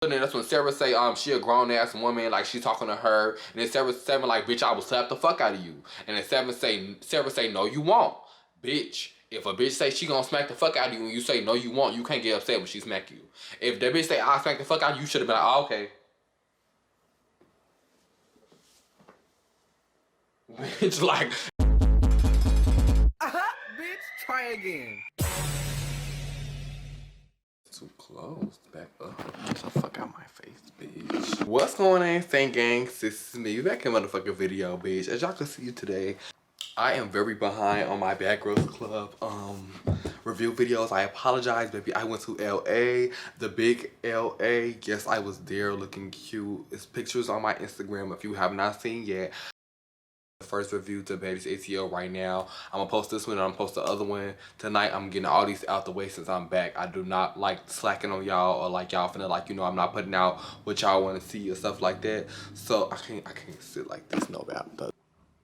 And then that's when Sarah say, she a grown ass woman, like she talking to her. And then Seven like, bitch, I will slap the fuck out of you. And then Sarah say, no, you won't, bitch. If a bitch say she gonna smack the fuck out of you and you say no, you won't, you can't get upset when she smack you. If that bitch say I'll smack the fuck out of you, you should have been like, oh, okay. Bitch, like. Bitch, try again. Too close. Back up. Get the fuck out my face, bitch. What's going on, Saint Gang? This is me back in motherfucking video, bitch. As y'all can see today, I am very behind on my Bad Girls Club review videos. I apologize, baby. I went to LA, the big LA. Yes, I was there looking cute. It's pictures on my Instagram if you have not seen yet. First review to Baddies Atl right now. I'm gonna post this one and I'm gonna post the other one tonight. I'm getting all these out the way since I'm back. I do not like slacking on y'all or like y'all finna like, you know, I'm not putting out what y'all want to see or stuff like that. So I can't sit like this, no doubt.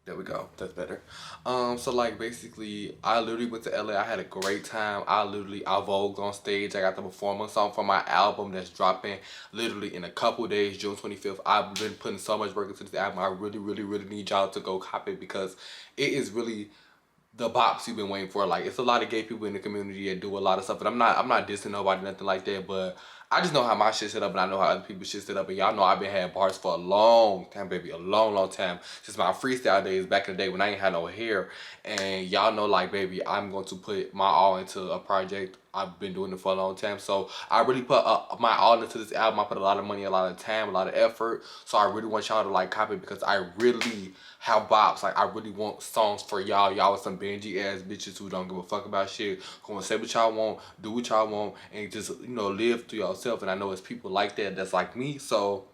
There we go, that's better. So like basically I literally went to LA. I had a great time. I vogued on stage. I got to perform a song for my album that's dropping literally in a couple days, June 25th. I've been putting so much work into this album. I really need y'all to go copy it because it is really the bops you've been waiting for. Like, it's a lot of gay people in the community that do a lot of stuff, and I'm not dissing nobody, nothing like that, but I just know how my shit set up and I know how other people's shit set up, and y'all know I've been had bars for a long time, baby, a long time, since my freestyle days back in the day when I ain't had no hair. And y'all know, like, baby, I'm going to put my all into a project. I've been doing it for a long time, so I really put my all into this album. I put a lot of money, a lot of time, a lot of effort, so I really want y'all to like copy it because I really have bops. Like, I really want songs for y'all. Y'all with some bangy ass bitches who don't give a fuck about shit, who gonna say what y'all want, do what y'all want, and just, you know, live to yourself. And I know it's people like that that's like me, so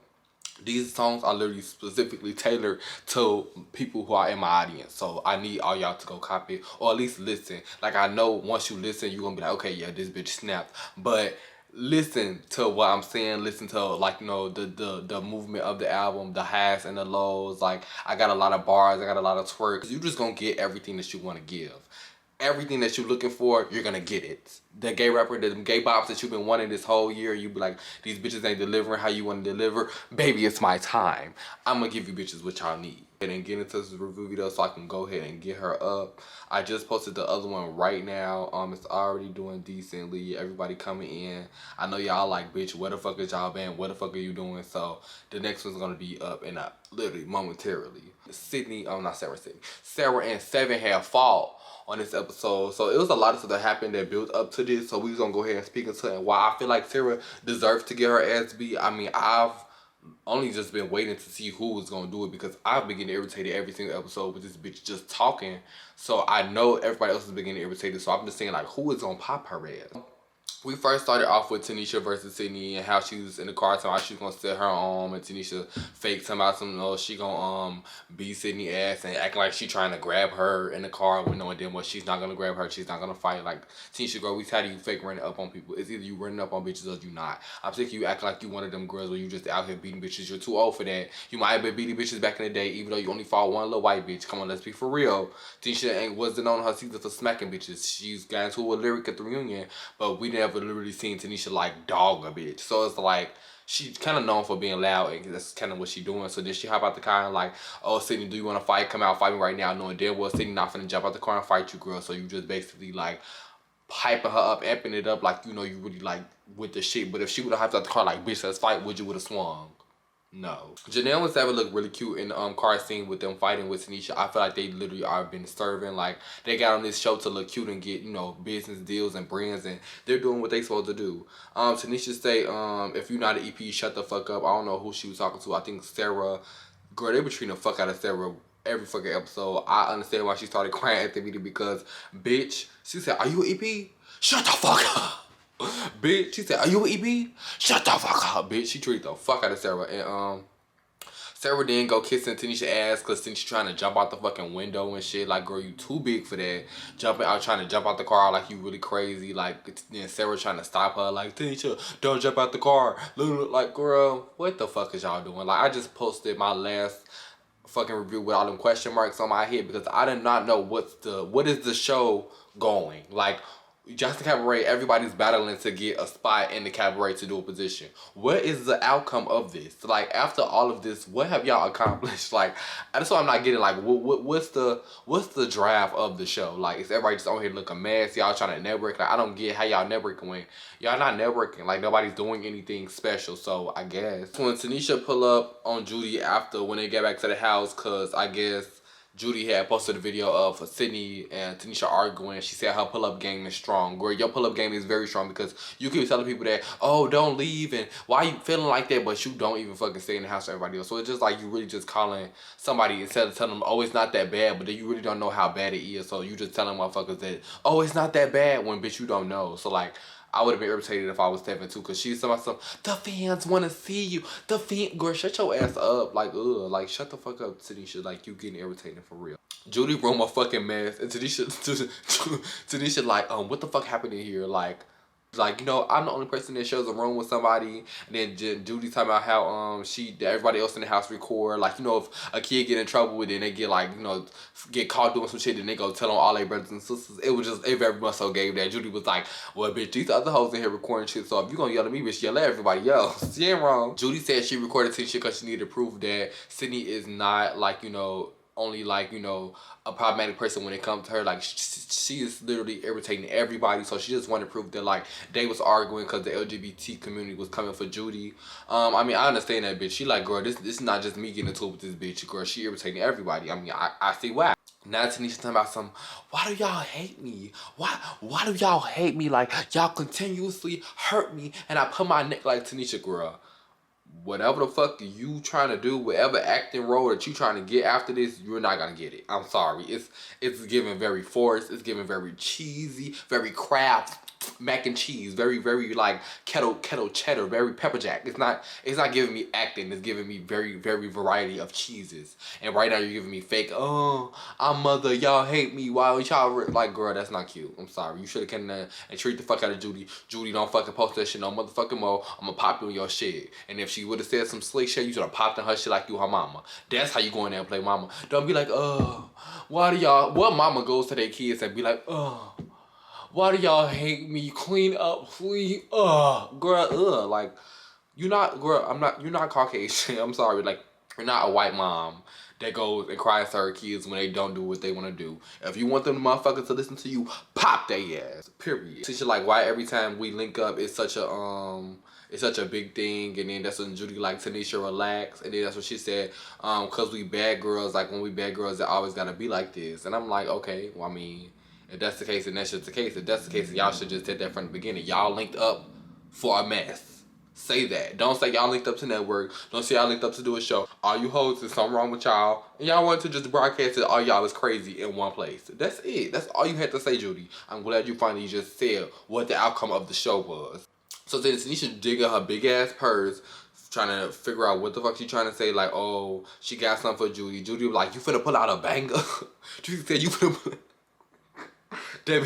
these songs are literally specifically tailored to people who are in my audience. So I need all y'all to go copy it, or at least listen. Like, I know once you listen, you're gonna be like, okay, yeah, this bitch snapped. But listen to what I'm saying. Listen to, like, you know, the movement of the album, the highs and the lows. Like, I got a lot of bars, I got a lot of twerks. You just gonna get everything that you want to give. Everything that you're looking for, you're gonna get it. The gay rapper, the gay bops that you've been wanting this whole year, you be like, these bitches ain't delivering how you want to deliver. Baby, it's my time. I'm gonna give you bitches what y'all need. And get into this review video so I can go ahead and get her up. I just posted the other one right now. It's already doing decently. Everybody coming in. I know y'all like, bitch, where the fuck is y'all been? What the fuck are you doing? So the next one's gonna be up and up literally momentarily. Sydney, not Sarah, Sydney. Sarah and Seven had fought on this episode, so it was a lot of stuff that happened that built up to this, so we was gonna go ahead and speak into it. And why I feel like Sarah deserves to get her ass beat, I mean, I've only just been waiting to see who was gonna do it because I've been getting irritated every single episode with this bitch just talking, so I know everybody else has been getting irritated, so I'm just saying, like, who is gonna pop her ass? We first started off with Tanisha versus Sydney and how she was in the car talking about she was gonna set her on, and Tanisha faked talking about some, oh, she gonna beat Sydney ass and acting like she trying to grab her in the car with knowing damn well she's not gonna grab her, she's not gonna fight. Like, Tanisha, girl, we tired of you fake running up on people. It's either you running up on bitches or you not. I'm sick of you acting like you one of them girls where you just out here beating bitches. You're too old for that. You might have been beating bitches back in the day, even though you only fought one little white bitch. Come on, let's be for real. Tanisha wasn't on her season for smacking bitches. She's got into a lyric at the reunion, but we never literally seen Tanisha like dog a bitch. So it's like, she's kind of known for being loud, and that's kind of what she doing. So then she hop out the car and like, oh, Sydney, do you want to fight? Come out, fight me right now. Knowing damn well Sydney not finna jump out the car and fight you, girl. So you just basically like hyping her up, amping it up, like, you know, you really like with the shit. But if she would have hopped out the car like, bitch, let's fight, would you would have swung? No. Janelle and Seven look really cute in the car scene with them fighting with Tanisha. I feel like they literally are been serving. Like, they got on this show to look cute and get, you know, business deals and brands, and they're doing what they supposed to do. Tanisha say, if you're not an EP, shut the fuck up. I don't know who she was talking to. I think Sarah. Girl, they were treating the fuck out of Sarah every fucking episode. I understand why she started crying at the video because, bitch, she said, are you an EP? Shut the fuck up. Bitch, she said, are you an EP? Shut the fuck up, bitch. She treated the fuck out of Sarah. And Sarah then go kissing Tanisha ass because Tanisha trying to jump out the fucking window and shit. Like, girl, you too big for that. Jumping out, trying to jump out the car like you really crazy. Like, then Sarah trying to stop her. Like, Tanisha, don't jump out the car. Like, girl, what the fuck is y'all doing? Like, I just posted my last fucking review with all them question marks on my head because I did not know what is the show going. Like, just the cabaret, everybody's battling to get a spot in the cabaret to do a position. What is the outcome of this? Like, after all of this, what have y'all accomplished? Like, that's what I'm not getting. Like, what's the draft of the show? Like, is everybody just on here looking a mess? Y'all trying to network? Like, I don't get how y'all networking when y'all not networking. Like, nobody's doing anything special. So I guess when Tanisha pull up on Judy after when they get back to the house, cause I guess Judy had posted a video of Sydney and Tanisha arguing. She said her pull-up game is strong. Girl, your pull-up game is very strong because you keep telling people that, oh, don't leave and why you feeling like that, but you don't even fucking stay in the house with everybody else. So it's just like you really just calling somebody instead of telling them, oh, it's not that bad, but then you really don't know how bad it is. So you just telling motherfuckers that, oh, it's not that bad when, bitch, you don't know. So, like, I would have been irritated if I was Stephen too, cause she's talking about some, the fans want to see you. The fan, girl, shut your ass up. Like, ugh, like, shut the fuck up, Tanisha. Like, you getting irritating for real. Judy room a fucking mess, and Tanisha like, what the fuck happened in here? Like, you know, I'm the only person that shares a room with somebody. And then Judy talking about how everybody else in the house record. Like, you know, if a kid get in trouble with it and they get, like, you know, get caught doing some shit, then they go tell on all their brothers and sisters. It very much so gave that. Judy was like, well, bitch, these other hoes in here recording shit, so if you gonna yell at me, bitch, yell at everybody else. She ain't wrong. Judy said she recorded shit because she needed to prove that Sydney is not, like, you know, only, like, you know, a problematic person when it comes to her. Like, she is literally irritating everybody, so she just wanted to prove that, like, they was arguing because the LGBT community was coming for Judy. I mean, I understand that, bitch. She like, girl, this is not just me getting into it with this bitch, girl. She irritating everybody. I mean, I see why. Now Tanisha talking about some, why do y'all hate me? Why do y'all hate me? Like, y'all continuously hurt me and I put my neck. Like, Tanisha, girl, whatever the fuck you trying to do, whatever acting role that you trying to get after this, you're not gonna get it. I'm sorry. It's giving very forced. It's giving very cheesy, very Kraft mac and cheese, very like kettle cheddar, very pepper jack. It's not giving me acting. It's giving me very variety of cheeses. And right now you're giving me fake, oh, I'm mother, y'all hate me. Why y'all like, girl, that's not cute. I'm sorry. You should have come in and treat the fuck out of Judy. Judy, don't fucking post that shit no motherfucking more. I'm gonna pop you in your shit. And if she would have said some slick shit, you should have popped in her shit like you her mama. That's how you go in there and play mama. Don't be like, why do y'all, what mama goes to their kids and be like, why do y'all hate me? Clean up, please. Girl, like, you're not Caucasian. I'm sorry. Like, you're not a white mom that goes and cries to her kids when they don't do what they want to do. If you want them motherfuckers to listen to you, pop their ass. Period. She's like, why every time we link up, it's such a big thing. And then that's when Judy like, Tanisha, relax. And then that's what she said, cause we bad girls. Like, when we bad girls, it always gotta be like this. And I'm like, okay, well, I mean, if that's the case, then that's just the case. If that's the case, then y'all should just take that from the beginning. Y'all linked up for a mess. Say that. Don't say y'all linked up to network. Don't say y'all linked up to do a show. All you hoes, there's something wrong with y'all. And y'all want to just broadcast it, all y'all is crazy in one place. That's it. That's all you had to say, Judy. I'm glad you finally just said what the outcome of the show was. So then Tanisha digging her big ass purse, trying to figure out what the fuck she trying to say. Like, oh, she got something for Judy. Judy was like, you finna pull out a banger? Judy said, you finna pull... That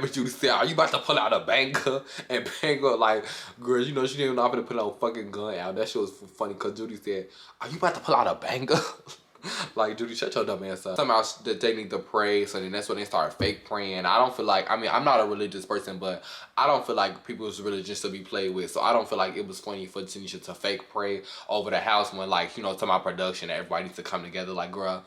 bitch Judy said, are you about to pull out a banger? And banger, like, girl, you know, she didn't even know how to put no fucking gun out. That shit was funny because Judy said, are you about to pull out a banger? Like, Judy, shut your dumb ass up. Somehow that they need to pray, so then that's when they start fake praying. I don't feel like, I mean, I'm not a religious person, but I don't feel like people's religion should be played with. So I don't feel like it was funny for Tanisha to fake pray over the house when, like, you know, to my production, everybody needs to come together. Like, girl,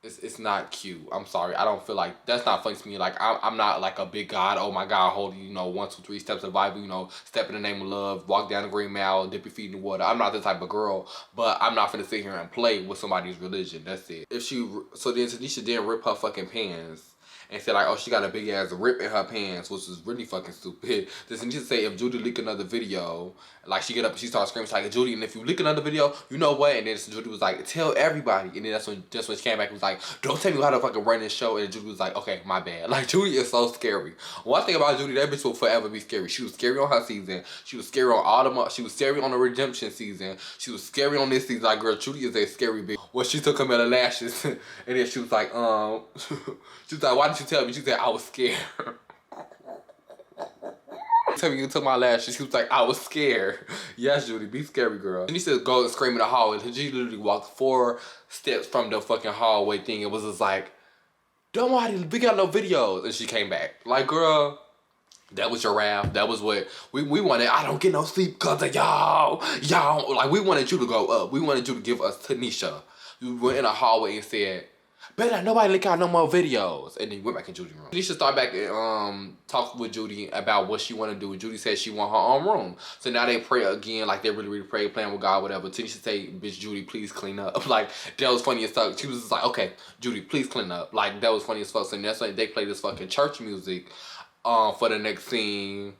it's not cute. I'm sorry. I don't feel like that's not funny to me. Like, I'm not like a big God. Oh my God, hold, you know, 1, 2, 3 steps of the Bible. You know, step in the name of love, walk down the green mile, dip your feet in the water. I'm not the type of girl, but I'm not finna sit here and play with somebody's religion. That's it. So then Tanisha didn't rip her fucking pants and said like, oh, she got a big ass rip in her pants, which was really fucking stupid. Then Tanisha say if Judy leak another video, like she get up and she starts screaming, she's like, Judy, and if you leak another video, you know what? And then Judy was like, tell everybody. And then that's when she came back and was like, don't tell me how to fucking run this show. And Judy was like, okay, my bad. Like, Judy is so scary. One thing about Judy, that bitch will forever be scary. She was scary on her season. She was scary on all she was scary on the redemption season. She was scary on this season. Like, girl, Judy is a scary bitch. Well, she took her metal lashes and then she was like, she was like, why didn't you tell me? She said, I was scared. Tell me you took my lashes. She was like, I was scared. Yes, Judy, be scary, girl. And he said, go and scream in the hallway. She literally walked 4 steps from the fucking hallway thing. It was just like, don't worry, we got no videos. And she came back. Like, girl, that was your rap. That was what we wanted. I don't get no sleep because of y'all. Y'all, like, we wanted you to go up. We wanted you to give us Tanisha. We went in a hallway and said, better nobody leak out no more videos. And then went back in Judy's room. Tanisha started back and talked with Judy about what she want to do. Judy said she want her own room. So now they pray again, like they really pray, playing with God, whatever. Tanisha say, bitch, Judy, please clean up. Like, that was funny as fuck. She was just like, okay, Judy, please clean up. Like, that was funny as fuck. So that's when they play this fucking church music for the next scene.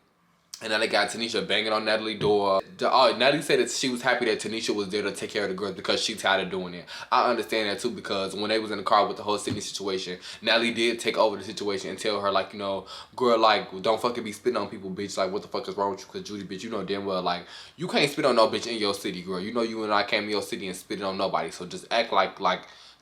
And then they got Tanisha banging on Natalie's door. Natalie said that she was happy that Tanisha was there to take care of the girls because she's tired of doing it. I understand that too, because when they was in the car with the whole Sydney situation, Natalie did take over the situation and tell her, like, you know, girl, like, don't fucking be spitting on people, bitch. Like, what the fuck is wrong with you? Because Judy, bitch, you know damn well, like, you can't spit on no bitch in your city, girl. You know you and I came to your city and spit on nobody. So just act like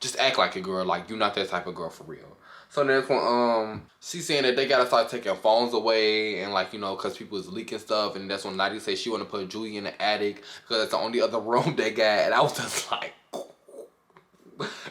it, girl. Like, you not that type of girl for real. So then when she's saying that they gotta start taking phones away and, like, you know, cause people is leaking stuff, and that's when Natalie said she wanna put Judy in the attic because that's the only other room they got. And I was just like,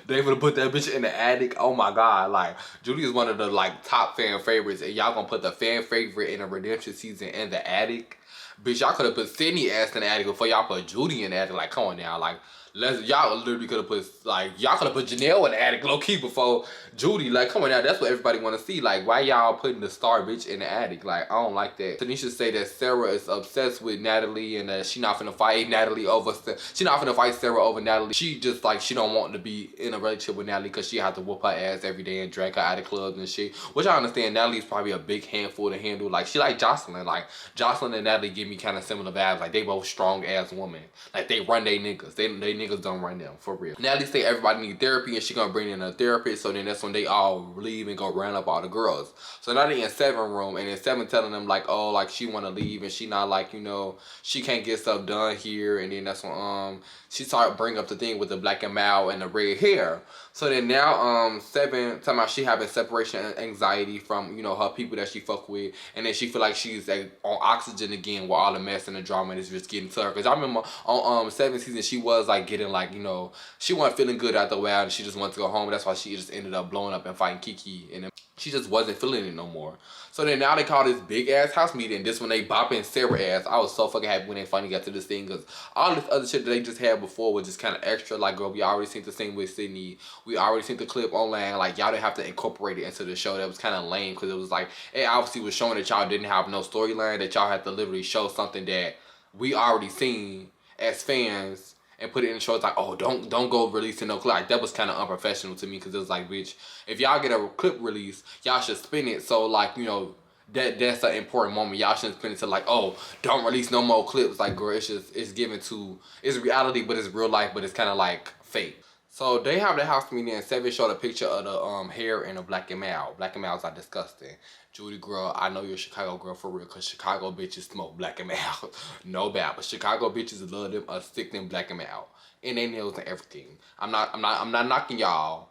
they would put that bitch in the attic. Oh my god, like, Judy is one of the, like, top fan favorites, and y'all gonna put the fan favorite in a redemption season in the attic. Bitch, y'all could have put Sydney ass in the attic before y'all put Judy in the attic. Like, come on now, like, y'all literally could have put, like, y'all could have put Janelle in the attic low key before Judy. Like, come on now, that's what everybody want to see. Like, why y'all putting the star bitch in the attic? Like, I don't like that. Tanisha say that Sarah is obsessed with Natalie and that she not finna fight Natalie over, she not finna fight Sarah over Natalie. She just, like, she don't want to be in a relationship with Natalie because she have to whoop her ass every day and drag her out of clubs and shit. Which I understand, Natalie's probably a big handful to handle. Like, she like Jocelyn. Like, Jocelyn and Natalie give me kind of similar vibes. Like, they both strong ass women. Like, they run they niggas. They niggas don't run them, for real. Natalie say everybody need therapy and she gonna bring in a therapist. So then that's when they all leave and go round up all the girls. So now they in Seven room, and then Seven telling them, like, oh, like, she wanna leave and she not, like, you know, she can't get stuff done here. And then that's when she started bring up the thing with the black and mild and the red hair. So then now Seven talking about she having separation anxiety from, you know, her people that she fuck with, and then she feel like she's, like, on oxygen again with all the mess and the drama is just getting to her. Because I remember on 7th season she was, like, getting, like, you know, she wasn't feeling good after a while and she just wanted to go home. That's why she just ended up blowing up and fighting Kiki, and then she just wasn't feeling it no more. So then now they call this big ass house meeting. This when they bopping Sarah ass. I was so fucking happy when they finally got to this thing, because all this other shit that they just had before was just kind of extra. Like, girl, we already seen the thing with Sydney. We already seen the clip online. Like, y'all didn't have to incorporate it into the show. That was kind of lame, because it was like, it obviously was showing that y'all didn't have no storyline, that y'all had to literally show something that we already seen as fans and put it in the show. It's like, oh, don't go releasing no clip. Like, that was kind of unprofessional to me, because it was like, bitch, if y'all get a clip release, y'all should spin it so, like, you know, that's an important moment. Y'all shouldn't spin it to, like, oh, don't release no more clips. Like, girl, it's just, it's given to, it's reality, but it's real life, but it's kind of like fake. So they have the house meeting, and Seven showed a picture of the hair and the black and mild. Black and milds are disgusting. Judy, girl, I know you're a Chicago girl for real, because Chicago bitches smoke black and mild. No bad, but Chicago bitches love them a stick them black and mild, and they nails and everything. I'm not knocking y'all,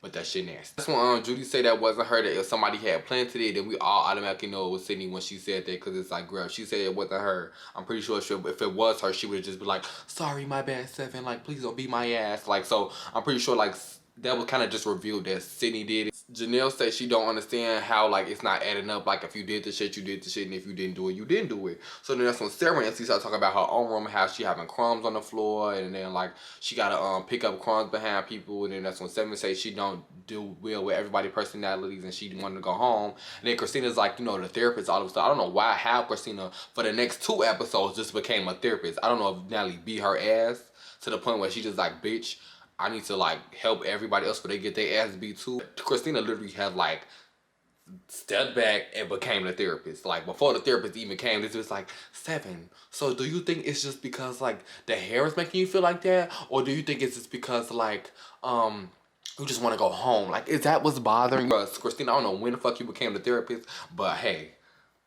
but that shit nasty. That's when Judy said that wasn't her, that if somebody had planted it, then we all automatically know it was Sydney when she said that, because it's like, girl, if she said it wasn't her, I'm pretty sure if it was her, she would just be like, sorry, my bad, Seven, like, please don't beat my ass. Like, so I'm pretty sure, like, that was kind of just revealed that Sydney did it. Janelle said she don't understand how, like, it's not adding up. Like, if you did the shit, you did the shit, and if you didn't do it, you didn't do it. So then that's when Sarah and she started talking about her own room, how she having crumbs on the floor, and then, like, she gotta pick up crumbs behind people. And then that's when Seven say she don't do well with everybody's personalities and she wanted to go home. And then Christina's like, you know, the therapist all of a sudden. I don't know how Christina for the next 2 episodes just became a therapist. I don't know if Natalie beat her ass to the point where she just like, bitch, I need to, like, help everybody else, but they get their ass beat too. Christina literally had, like, stepped back and became the therapist. Like, before the therapist even came, this was like, Seven, so do you think it's just because, like, the hair is making you feel like that? Or do you think it's just because, like, you just want to go home? Like, is that what's bothering you? Christina, I don't know when the fuck you became the therapist, but hey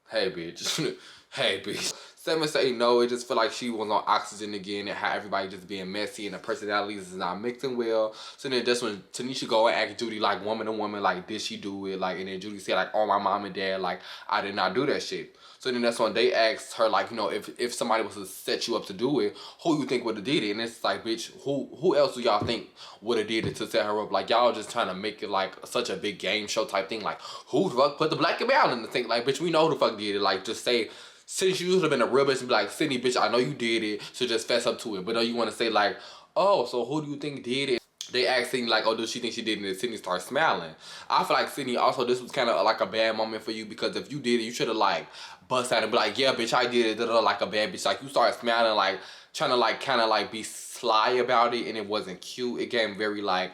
bitch. Hey, bitch. Seven say no, it just feel like she was on oxygen again and how everybody just being messy and the personalities is not mixing well. So then that's when Tanisha go and ask Judy like woman to woman, like did she do it? Like, and then Judy said like, oh, my mom and dad, like I did not do that shit. So then that's when they asked her like, you know, if somebody was to set you up to do it, who you think would have did it? And it's like, bitch, who else do y'all think would have did it to set her up? Like y'all just trying to make it like such a big game show type thing. Like who the fuck put the black and brown in the thing? Like bitch, we know who the fuck did it. Like just say. Since you would have been a real bitch and be like, Sydney, bitch, I know you did it, so just fess up to it. But no, you want to say like, oh, so who do you think did it? They asked Sydney like, oh, does she think she did it? And Sydney starts smiling. I feel like Sydney, also, this was kind of like a bad moment for you because if you did it, you should have like bust out and be like, yeah, bitch, I did it, like a bad bitch. Like you started smiling, like trying to like kind of like be sly about it, and it wasn't cute. It came very like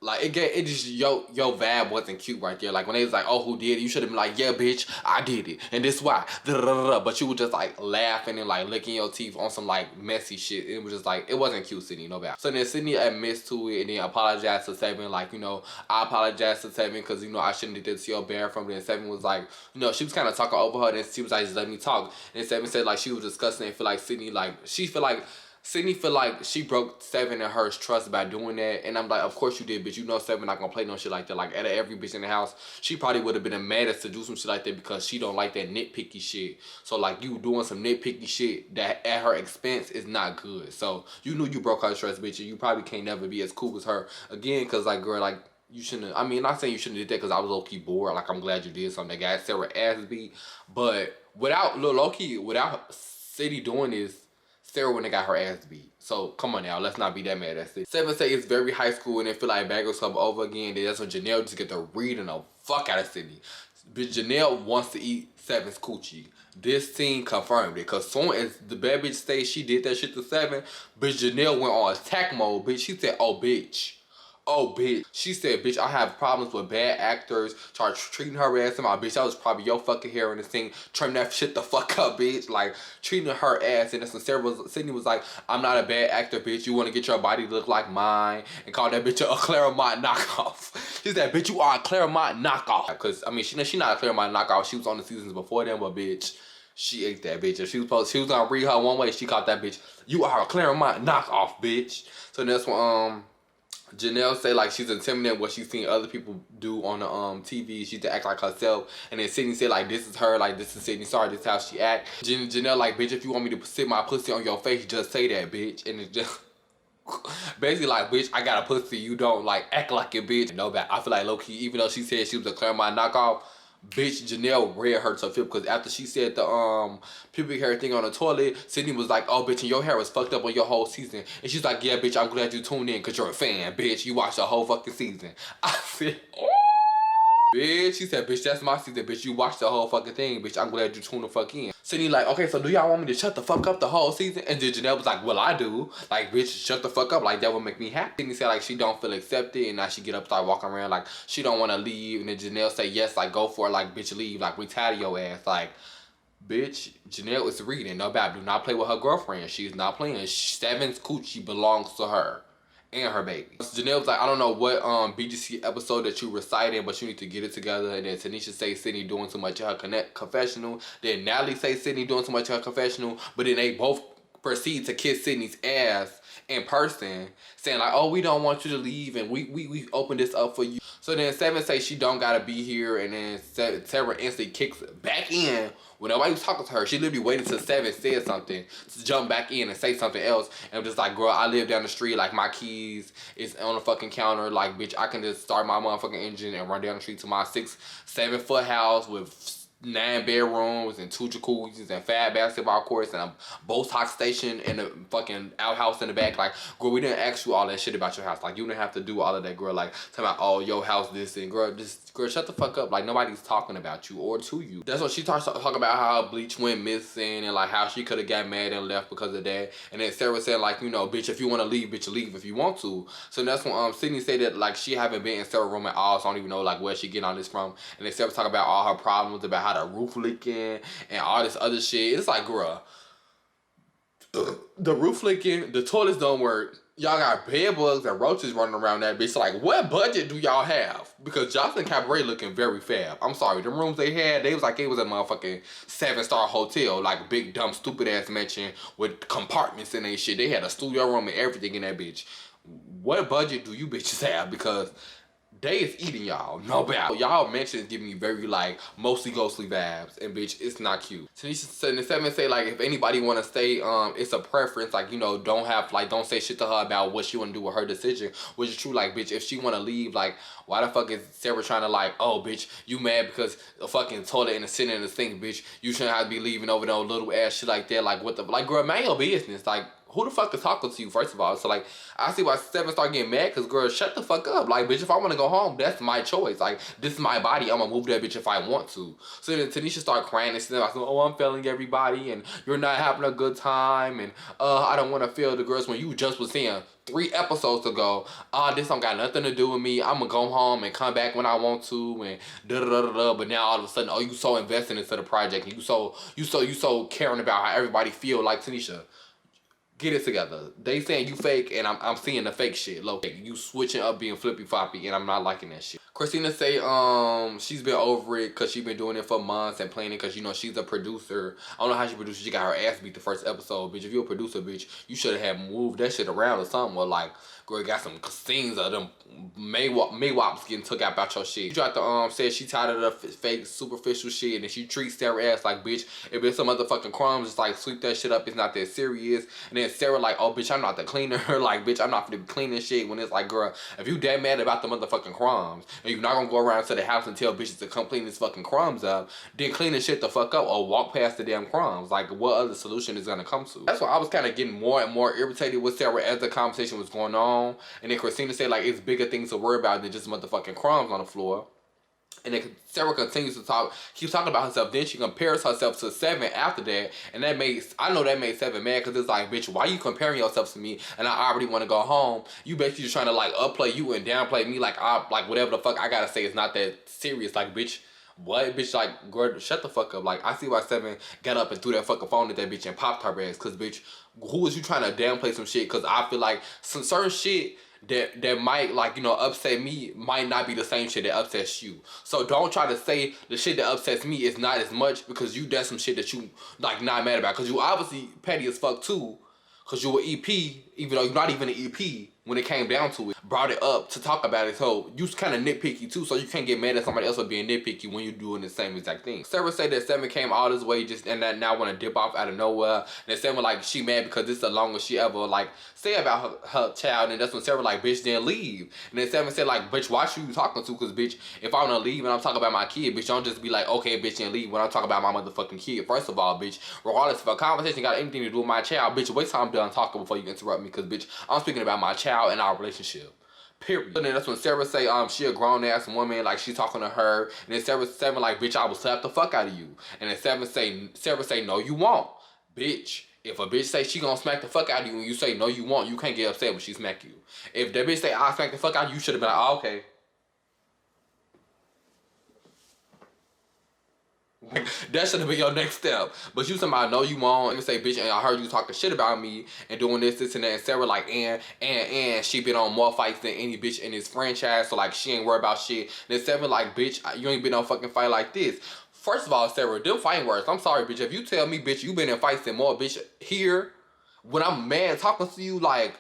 it just your vibe wasn't cute right there. Like when they was like, oh, who did it? You should have been like, yeah, bitch, I did it, and this why. But you were just like laughing and like licking your teeth on some like messy shit. It was just like it wasn't cute, Sydney, no bad. So then Sydney admits to it and then apologized to Seven, like, you know, I apologized to Seven because, you know, I shouldn't have did this to your bear from. Then Seven was like, you know, she was kind of talking over her, and she was like, just let me talk. And Seven said like she was discussing it, feel like Sydney, like she feel like Sydney feel like she broke Seven and her trust by doing that. And I'm like, of course you did, bitch. You know Seven not gonna play no shit like that. Like, out of every bitch in the house, she probably would have been the maddest to do some shit like that because she don't like that nitpicky shit. So, like, you doing some nitpicky shit that at her expense is not good. So, you knew you broke her trust, bitch, and you probably can't never be as cool as her again because, like, girl, like, you shouldn't, I mean, not saying you shouldn't have did that because I was low-key bored. Like, I'm glad you did something that got Sarah ass beat. But without, low-key, without Sadie doing this, Sarah wouldn't have got her ass beat. So, come on now. Let's not be that mad at it. Seven say it's very high school and they feel like Bad Girls Club over again. Then that's when Janelle just get to reading the fuck out of Sydney. Bitch, Janelle wants to eat Seven's coochie. This scene confirmed it. Because soon as the bad bitch said she did that shit to Seven, bitch, Janelle went on attack mode. Bitch, she said, oh, bitch. Oh, bitch. She said, bitch, I have problems with bad actors. Start treating her ass. My bitch, that was probably your fucking hair in this thing. Trim that shit the fuck up, bitch. Like, treating her ass. And then Sydney was like, I'm not a bad actor, bitch. You want to get your body to look like mine. And call that bitch a Claremont knockoff. She said, bitch, you are a Claremont knockoff. Because, I mean, she not a Claremont knockoff. She was on the seasons before them, but bitch, she ate that bitch. If she was gonna read her one way, she called that bitch, you are a Claremont knockoff, bitch. So that's when, Janelle say like she's intimidated what she's seen other people do on the TV. She to act like herself, and then Sydney said like this is her, like this is Sydney. Sorry, this is how she act. Janelle like, bitch, if you want me to sit my pussy on your face, just say that, bitch. And it's just basically like, bitch, I got a pussy, you don't like act like it, bitch. No bad. I feel like low key, even though she said she was a Claremont knockoff, bitch, Janelle read her to flip because after she said the pubic hair thing on the toilet, Sydney was like, oh, bitch, and your hair was fucked up on your whole season. And she's like, yeah, bitch, I'm glad you tuned in because you're a fan, bitch. You watched the whole fucking season. I said, oh. Bitch, she said, bitch, that's my season, bitch. You watched the whole fucking thing, bitch. I'm glad you tuned the fuck in. Sydney like, okay, so do y'all want me to shut the fuck up the whole season? And then Janelle was like, well, I do. Like, bitch, shut the fuck up. Like, that would make me happy. Sydney said, like, she don't feel accepted. And now she get up, start walking around like she don't want to leave. And then Janelle say, yes, like, go for it. Like, bitch, leave. Like, we tired of your ass. Like, bitch, Janelle is reading. No bad. Do not play with her girlfriend. She's not playing. Seven's coochie belongs to her and her baby. Janelle was like, I don't know what BGC episode that you recited, but you need to get it together. And then Tanisha say Sydney doing too much of her confessional. Then Natalie say Sydney doing too much of her confessional. But then they both proceed to kiss Sydney's ass in person, saying like, oh, we don't want you to leave, and we opened this up for you. So then Seven say she don't gotta be here, and then Sarah instantly kicks back in when nobody was talking to her. She literally waited till Seven said something to jump back in and say something else, and just like, girl, I live down the street, like my keys is on the fucking counter, like bitch, I can just start my motherfucking engine and run down the street to my 6-7 foot house with 9 bedrooms and 2 jacuzzis and 5 basketball courts and a Botox station and a fucking outhouse in the back. Like, girl, we didn't ask you all that shit about your house. Like, you didn't have to do all of that, girl. Like, talking about, oh, your house this and girl, just, girl, shut the fuck up. Like, nobody's talking about you or to you. That's when she starts talking about how Bleach went missing and like how she could have got mad and left because of that. And then Sarah said like, you know, bitch, if you want to leave, bitch, leave if you want to. So that's when Sydney said that like she haven't been in Sarah's room at all, so I don't even know like where she getting all this from. And then Sarah talking about all her problems, about how the roof leaking and all this other shit. It's like, girl, the roof leaking, the toilets don't work. Y'all got bed bugs and roaches running around that bitch. Like, what budget do y'all have? Because Jocelyn Cabaret looking very fab. I'm sorry, the rooms they had, they was like it was a motherfucking 7-star hotel, like big dumb stupid ass mansion with compartments in that shit. They had a studio room and everything in that bitch. What budget do you bitches have? Because they is eating y'all, no doubt. Y'all mentions giving me very like mostly ghostly vibes, and bitch, it's not cute. Tanisha and Sydney say like if anybody want to stay, it's a preference. Like, you know, don't say shit to her about what she want to do with her decision, which is true. Like, bitch, if she want to leave, like, why the fuck is Sarah trying to like, oh, bitch, you mad because the fucking toilet and the sitting in the sink, bitch? You shouldn't have to be leaving over no little ass shit like that. Like, what the like, girl, mind your business. Like, who the fuck is talking to you, first of all? So, like, I see why Seven start getting mad, because, girl, shut the fuck up. Like, bitch, if I want to go home, that's my choice. Like, this is my body. I'm going to move that bitch if I want to. So then Tanisha start crying and saying, oh, I'm failing everybody, and you're not having a good time, and I don't want to feel the girls when you just was saying 3 episodes ago, this don't got nothing to do with me. I'm going to go home and come back when I want to, and da-da-da-da-da. But now all of a sudden, oh, you so invested into the project, and you so caring about how everybody feel. Like, Tanisha, get it together. They saying you fake, and I'm seeing the fake shit. Low. You switching up being flippy floppy, and I'm not liking that shit. Christina say she's been over it because she's been doing it for months and playing it because, you know, she's a producer. I don't know how she produces. She got her ass beat the first episode, bitch. If you're a producer, bitch, you should have moved that shit around or something. Or like, girl, got some scenes of them Maywops getting took out about your shit. She tried to say she tired of the fake superficial shit, and she treats Sarah ass like, bitch, if it's some motherfucking crumbs, just like sweep that shit up. It's not that serious. And then Sarah like, oh, bitch, I'm not the cleaner. Like, bitch, I'm not gonna be cleaning shit. When it's like, girl, if you that mad about the motherfucking crumbs, and you're not gonna go around to the house and tell bitches to come clean this fucking crumbs up, then clean this shit the fuck up or walk past the damn crumbs. Like, what other solution is gonna come to? That's why I was kind of getting more and more irritated with Sarah as the conversation was going on. And then Christina said, like, it's bigger things to worry about than just motherfucking crumbs on the floor. And then Sarah continues to talk, keeps talking about herself. Then she compares herself to Seven after that. And that made, I know that made Seven mad, because it's like, bitch, why you comparing yourself to me and I already want to go home? You basically just trying to like upplay you and downplay me, like whatever the fuck I gotta say is not that serious. Like, bitch, what? Bitch, like, girl, shut the fuck up. Like, I see why Seven got up and threw that fucking phone at that bitch and popped her ass. Because, bitch, who is you trying to downplay some shit? Because I feel like some certain shit that might, like, you know, upset me might not be the same shit that upsets you. So don't try to say the shit that upsets me is not as much, because you done some shit that you like not mad about. Because you obviously petty as fuck too, because you were EP, even though you're not even an EP. When it came down to it, brought it up to talk about it. So you kind of nitpicky too, so you can't get mad at somebody else for being nitpicky when you're doing the same exact thing. Sarah said that Seven came all this way just and that now want to dip off out of nowhere. And then Seven like she mad because this is the longest she ever like say about her child. And that's when Sarah like, bitch, then leave. And then Seven said like, bitch, why should you talking to? Because bitch, if I want to leave and I'm talking about my kid, bitch, don't just be like, okay, bitch, then leave when I'm talking about my motherfucking kid. First of all, bitch, regardless if a conversation got anything to do with my child, bitch, wait till I'm done talking before you interrupt me. Because bitch, I'm speaking about my child and our relationship. Period. And then that's when Sarah say, she a grown ass woman, like she talking to her. And then Seven like, bitch, I will slap the fuck out of you. And then Sarah say, no, you won't. Bitch, if a bitch say she gonna smack the fuck out of you and you say, no, you won't, you can't get upset when she smack you. If that bitch say, I'll smack the fuck out of you, you should have been like, oh, okay. That should have been your next step. But you somebody know you won't and say, bitch, and I heard you talking shit about me and doing this and that. And Sarah like, and she been on more fights than any bitch in this franchise, so like she ain't worried about shit. And then Seven like, bitch, you ain't been on fucking fight like this. First of all, Sarah, them fighting words. I'm sorry, bitch. If you tell me, bitch, you been in fights and more, bitch, here, when I'm mad talking to you, like,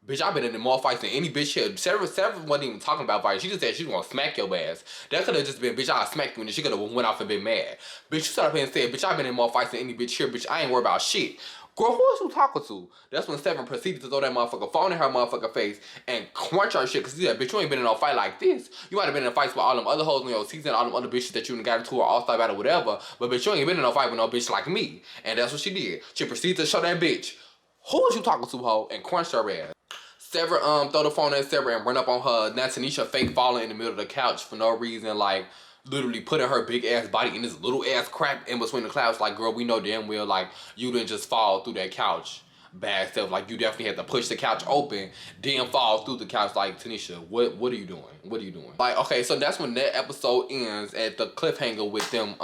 bitch, I've been in more fights than any bitch here. Sarah wasn't even talking about fights. She just said she was gonna smack your ass. That could have just been, bitch, I'll smack you, and then she could have went off and been mad. Bitch, you started up here and said, bitch, I've been in more fights than any bitch here. Bitch, I ain't worried about shit. Girl, who is you talking to? That's when Seven proceeded to throw that motherfucker phone in her motherfucking face and crunch her shit. Cause she said, bitch, you ain't been in no fight like this. You might have been in fights with all them other hoes in your season, all them other bitches that you done got into or all-star battle, whatever. But bitch, you ain't been in no fight with no bitch like me. And that's what she did. She proceeded to show that bitch, who is you talking to, hoe? And crunch her ass. Sarah throw the phone at Sarah and run up on her. Now Tanisha fake falling in the middle of the couch for no reason, like literally putting her big ass body in this little ass crack in between the clouds. Like, girl, we know damn well like you didn't just fall through that couch. bad stuff. Like, you definitely had to push the couch open, then fall through the couch. Like, Tanisha, what are you doing? What are you doing? Like, okay, so that's when that episode ends at the cliffhanger with them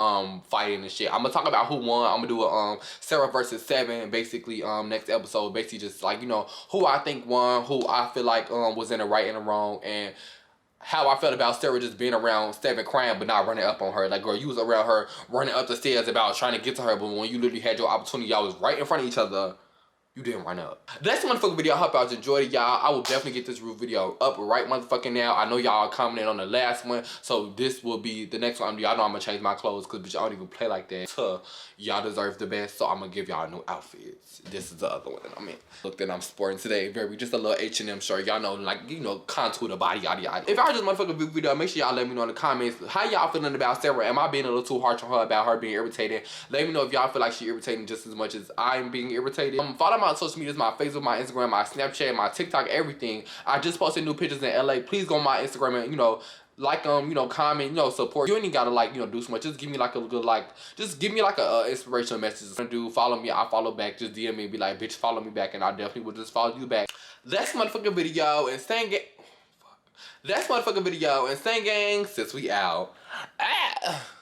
fighting and shit. I'm gonna talk about who won. I'm gonna do a Sarah versus Seven, basically, next episode. Basically just like, you know, who I think won, who I feel like was in the right and the wrong, and how I felt about Sarah just being around Seven crying but not running up on her. Like, girl, you was around her running up the stairs about trying to get to her, but when you literally had your opportunity, y'all was right in front of each other, you didn't run up. That's the motherfucking video. I hope y'all enjoyed it, y'all. I will definitely get this review video up right motherfucking now. I know y'all commented on the last one, so this will be the next one. Y'all know I'm gonna change my clothes because bitch, I don't even play like that. Y'all deserve the best, so I'm gonna give y'all new outfits. This is the other one that I'm in. Look that I'm sporting today. Very just a little H&M shirt. Y'all know, like, you know, contour the body, yada yada. If y'all just motherfucking video, make sure y'all let me know in the comments how y'all feeling about Sarah. Am I being a little too harsh on her about her being irritated? Let me know if y'all feel like she irritating just as much as I'm being irritated. Follow my social medias, my Facebook, my Instagram, my Snapchat, my TikTok, everything. I just posted new pictures in LA. Please go on my Instagram and, you know, like, you know, comment, you know, support. You ain't even gotta, like, you know, do so much. Just give me like a good, like, just give me like a inspirational message. Do follow me, I follow back. Just DM me and be like, bitch, follow me back, and I definitely will just follow you back. That's motherfucking video, and staying gang. That's motherfucking video, and staying gang, since we out. Ah.